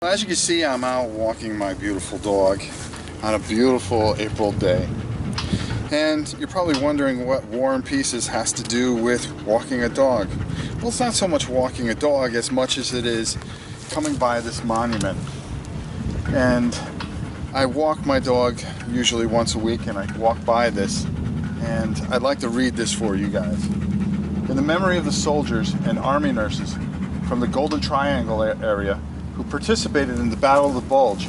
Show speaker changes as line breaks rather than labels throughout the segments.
As you can see, I'm out walking my beautiful dog on a beautiful April day. And you're probably wondering what War and Pieces has to do with walking a dog. Well, it's not so much walking a dog as much as it is coming by this monument. And I walk my dog usually once a week, and I walk by this, and I'd like to read this for you guys. In the memory of the soldiers and army nurses from the Golden Triangle area who participated in the Battle of the Bulge,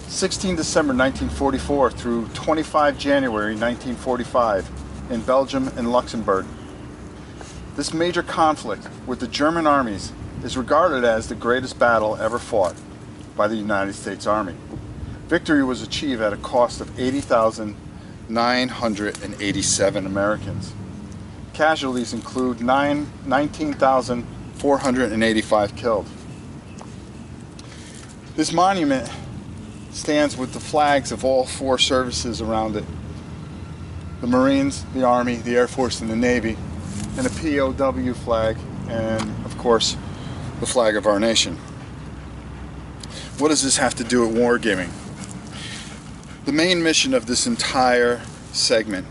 16 December 1944 through 25 January 1945 in Belgium and Luxembourg. This major conflict with the German armies is regarded as the greatest battle ever fought by the United States Army. Victory was achieved at a cost of 80,987 Americans. Casualties include 19,485 killed. This monument stands with the flags of all four services around it. The Marines, the Army, the Air Force, and the Navy, and a POW flag, and of course, the flag of our nation. What does this have to do with wargaming? The main mission of this entire segment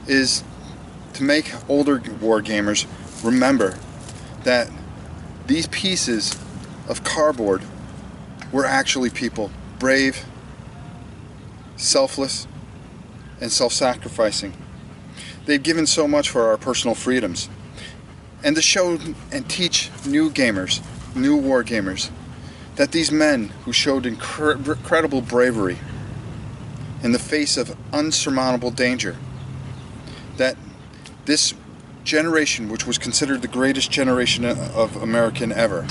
is to make older wargamers remember that these pieces of cardboard were actually people, brave, selfless, and self-sacrificing. They've given so much for our personal freedoms. And to show and teach new gamers, new war gamers, that these men who showed incredible bravery in the face of unsurmountable danger, that this generation, which was considered the greatest generation of American ever,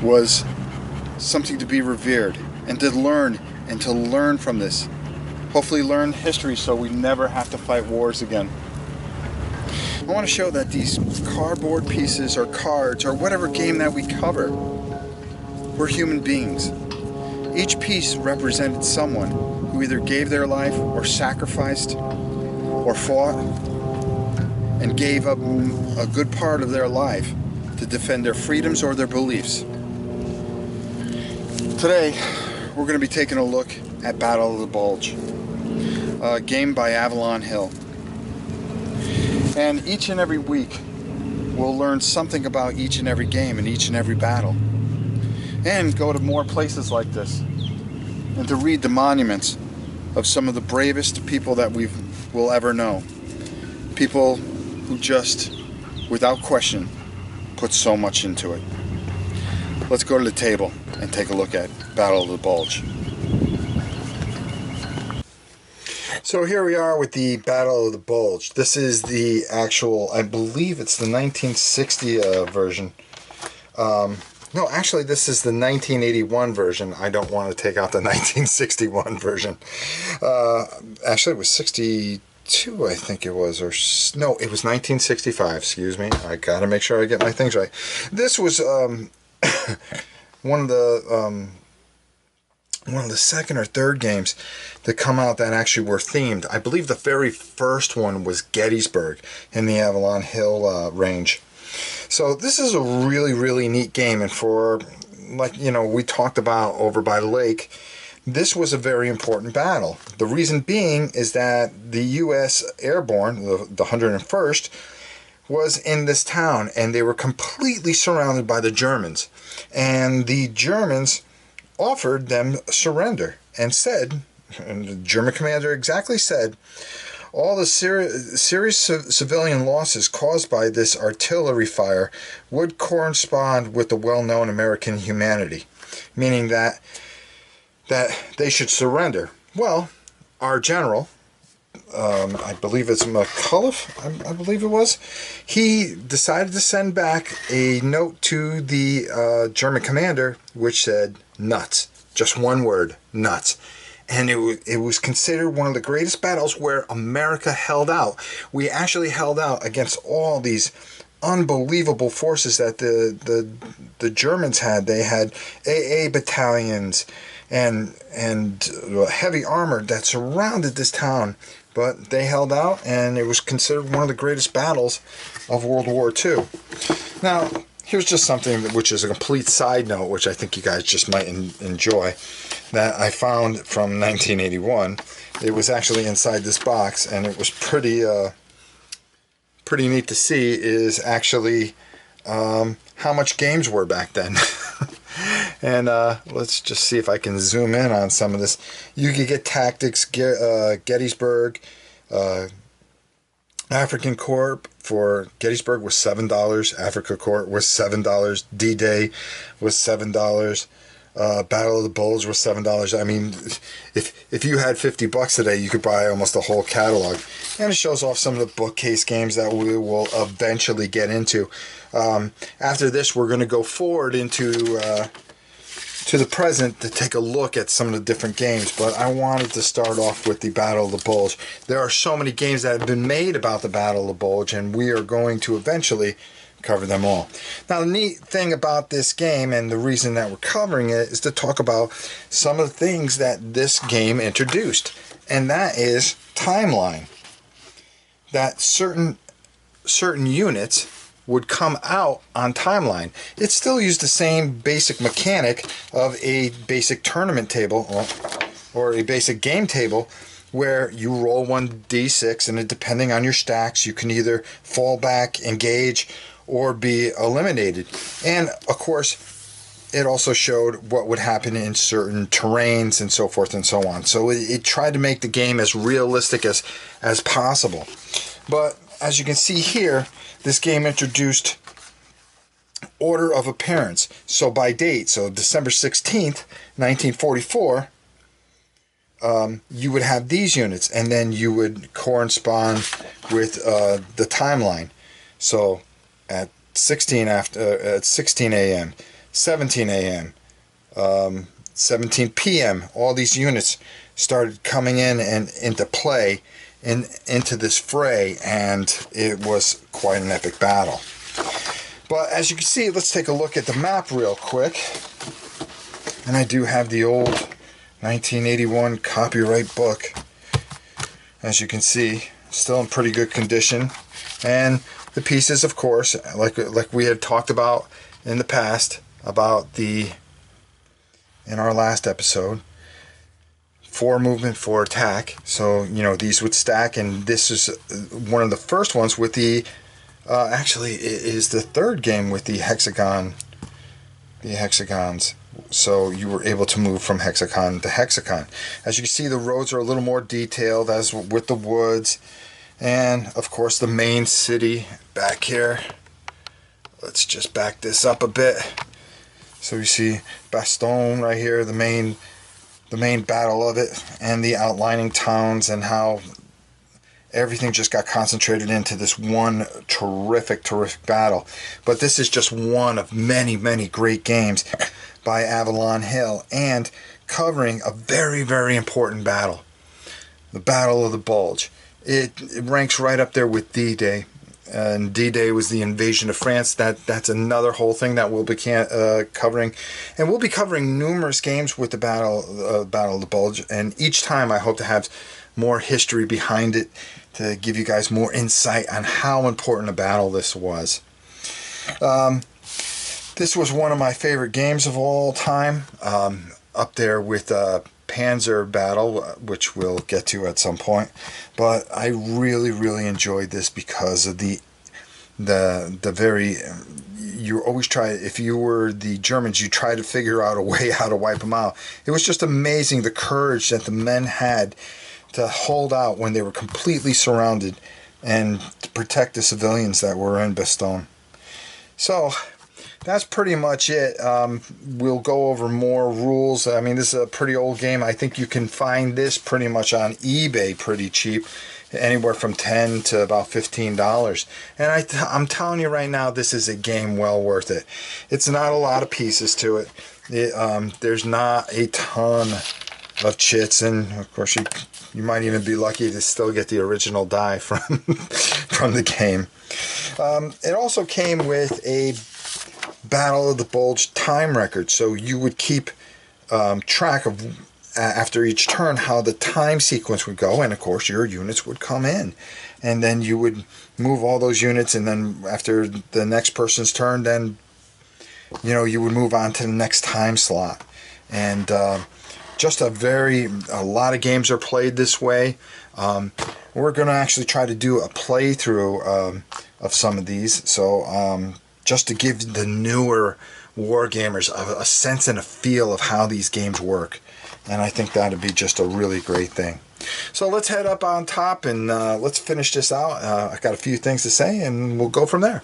was something to be revered, and to learn from this. Hopefully learn history so we never have to fight wars again. I want to show that these cardboard pieces or cards or whatever game that we cover, we're human beings. Each piece represented someone who either gave their life or sacrificed or fought and gave up a good part of their life to defend their freedoms or their beliefs. Today, we're going to be taking a look at Battle of the Bulge, a game by Avalon Hill. And each and every week, we'll learn something about each and every game and each and every battle. And go to more places like this, and to read the monuments of some of the bravest people that will ever know. People who just, without question, put so much into it. Let's go to the table and take a look at Battle of the Bulge. So here we are with the Battle of the Bulge. This is the actual, I believe it's the 1960 version. No, actually this is the 1981 version. I don't want to take out the 1961 version. Actually it was 62, I think it was, or no, it was 1965, excuse me. I gotta make sure I get my things right. This was one of the second or third games that come out that actually were themed. I believe the very first one was Gettysburg in the Avalon Hill range. So this is a really, really neat game, and for, like, you know, we talked about over by the lake, this was a very important battle. The reason being is that the U.S. Airborne, the 101st, was in this town, and they were completely surrounded by the Germans. And the Germans offered them surrender and said, and the German commander exactly said, all the serious civilian losses caused by this artillery fire would correspond with the well-known American humanity, meaning that they should surrender. Well, our general, I believe it's McCullough, I believe it was, he decided to send back a note to the German commander which said, nuts. Just one word, nuts. and it was considered one of the greatest battles where America held out. We actually held out against all these unbelievable forces that the Germans had. They had AA battalions and heavy armor that surrounded this town, but they held out, and it was considered one of the greatest battles of World War II. Now, here's just something which is a complete side note, which I think you guys just might enjoy, that I found from 1981. It was actually inside this box, and it was pretty neat to see, is actually how much games were back then. And let's just see if I can zoom in on some of this. You could get Tactics, Gettysburg, African Corps for Gettysburg was $7. Africa Corps was $7. D-Day was $7. Battle of the Bulge was $7. I mean, if you had $50 today, you could buy almost a whole catalog. And it shows off some of the bookcase games that we will eventually get into. After this, we're going to go forward into to the present to take a look at some of the different games, but I wanted to start off with the Battle of the Bulge. There are so many games that have been made about the Battle of the Bulge, and we are going to eventually cover them all. Now, the neat thing about this game, and the reason that we're covering it, is to talk about some of the things that this game introduced, and that is timeline. That certain units would come out on timeline. It still used the same basic mechanic of a basic tournament table or a basic game table, where you roll 1d6, and depending on your stacks, you can either fall back, engage, or be eliminated. And of course, it also showed what would happen in certain terrains and so forth and so on. So it tried to make the game as realistic as possible. But as you can see here, this game introduced order of appearance. So by date, so December 16th, 1944, you would have these units, and then you would correspond with the timeline. So at 16 a.m., 17 a.m., 17 p.m., all these units started coming in and into play into this fray, and it was quite an epic battle. But as you can see, let's take a look at the map real quick. And I do have the old 1981 copyright book. As you can see, still in pretty good condition. And the pieces, of course, like we had talked about in the past, in our last episode, 4 movement, 4 attack. So, these would stack, and this is one of the first ones with the, actually, it is the third game with the hexagons. So you were able to move from hexagon to hexagon. As you can see, the roads are a little more detailed, as with the woods. And, of course, the main city back here. Let's just back this up a bit. So you see Bastogne right here, the main battle of it, and the outlining towns, and how everything just got concentrated into this one terrific battle. But this is just one of many, many great games by Avalon Hill, and covering a very, very important battle. The Battle of the Bulge. It ranks right up there with D-Day. And D-Day was the invasion of France. That's another whole thing that we'll be covering. And we'll be covering numerous games with the Battle of the Bulge. And each time I hope to have more history behind it to give you guys more insight on how important a battle this was. This was one of my favorite games of all time. Up there with Panzer Battle, which we'll get to at some point. But I really, really enjoyed this because of the very, you always try, if you were the Germans, you try to figure out a way how to wipe them out. It was just amazing, the courage that the men had to hold out when they were completely surrounded, and to protect the civilians that were in Bastogne. So that's pretty much it. We'll go over more rules. I mean, this is a pretty old game. I think you can find this pretty much on eBay pretty cheap, anywhere from $10 to about $15. And I'm telling you right now, this is a game well worth it. It's not a lot of pieces to it. There's not a ton of chits, and of course you might even be lucky to still get the original die from from the game. It also came with a Battle of the Bulge time record, so you would keep track of, after each turn, how the time sequence would go, and of course your units would come in, and then you would move all those units, and then after the next person's turn, then you would move on to the next time slot. And just a lot of games are played this way. We're going to actually try to do a playthrough of some of these, so just to give the newer war gamers a sense and a feel of how these games work. And I think that would be just a really great thing. So let's head up on top and let's finish this out. I got a few things to say, and we'll go from there.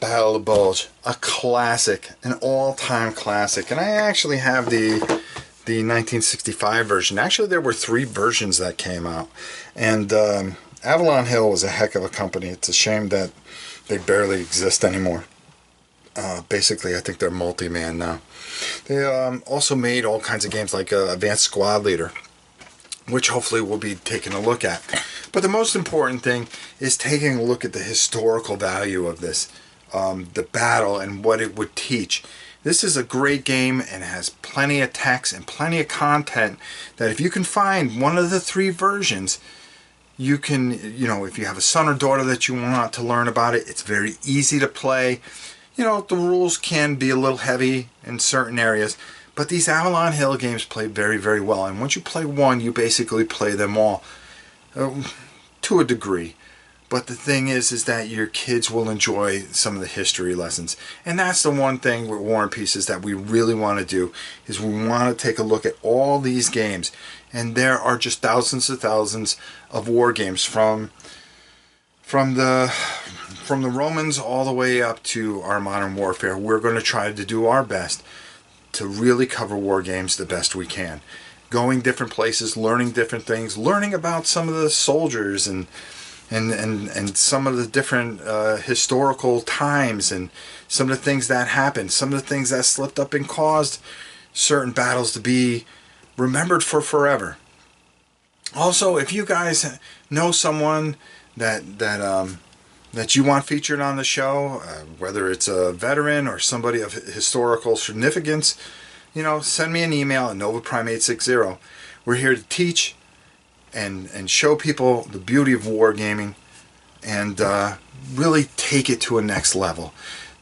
Battle of the Bulge, a classic, an all-time classic. And I actually have the 1965 version. Actually, there were 3 versions that came out. And Avalon Hill was a heck of a company. It's a shame that they barely exist anymore. Basically, I think they're multi-man now. They also made all kinds of games like Advanced Squad Leader, which hopefully we'll be taking a look at. But the most important thing is taking a look at the historical value of this, the battle and what it would teach. This is a great game and has plenty of text and plenty of content that if you can find one of the 3 versions, you can, if you have a son or daughter that you want to learn about it, it's very easy to play. The rules can be a little heavy in certain areas, but these Avalon Hill games play very, very well. And once you play one, you basically play them all to a degree. But the thing is that your kids will enjoy some of the history lessons. And that's the one thing with War and Pieces that we really want to do, is we want to take a look at all these games. And there are just thousands of war games from the Romans all the way up to our modern warfare. We're going to try to do our best to really cover war games the best we can. Going different places, learning different things, learning about some of the soldiers and some of the different historical times and some of the things that happened, some of the things that slipped up and caused certain battles to be remembered for forever. Also, if you guys know someone that you want featured on the show, whether it's a veteran or somebody of historical significance, send me an email at novaprime860. We're here to teach and show people the beauty of wargaming and really take it to a next level.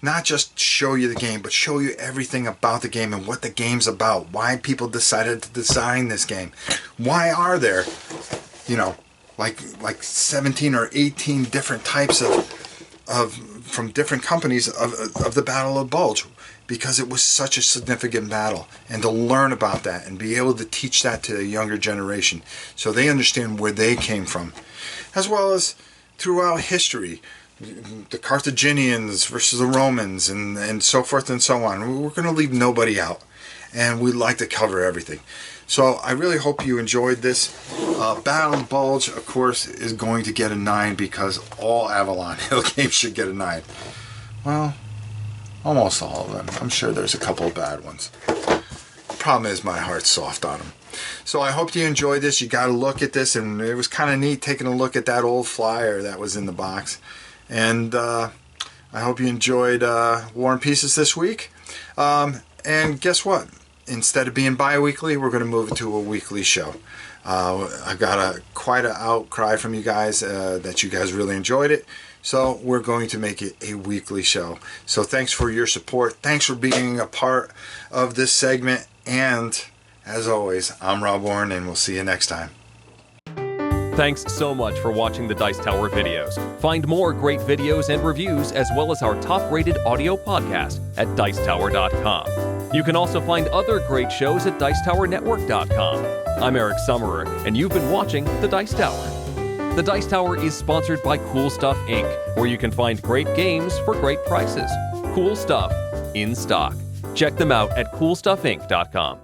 Not just show you the game, but show you everything about the game and what the game's about, why people decided to design this game. Why are there, like 17 or 18 different types of from different companies of the Battle of Bulge? Because it was such a significant battle, and to learn about that and be able to teach that to the younger generation so they understand where they came from, as well as throughout history, the Carthaginians versus the Romans and so forth and so on. We're going to leave nobody out, and we'd like to cover everything. So I really hope you enjoyed this. Battle of Bulge, of course, is going to get a 9 because all Avalon Hill games should get a 9. Well, almost all of them. I'm sure there's a couple of bad ones. The problem is my heart's soft on them. So I hope you enjoyed this. You got to look at this, and it was kind of neat taking a look at that old flyer that was in the box. And I hope you enjoyed War and Pieces this week. And guess what? Instead of being bi-weekly, we're going to move it to a weekly show. I got quite an outcry from you guys that you guys really enjoyed it. So we're going to make it a weekly show. So thanks for your support. Thanks for being a part of this segment. And as always, I'm Rob Oren, and we'll see you next time.
Thanks so much for watching the Dice Tower videos. Find more great videos and reviews, as well as our top-rated audio podcast at Dicetower.com. You can also find other great shows at Dicetowernetwork.com. I'm Eric Summerer, and you've been watching The Dice Tower. The Dice Tower is sponsored by Cool Stuff Inc., where you can find great games for great prices. Cool stuff in stock. Check them out at CoolStuffInc.com.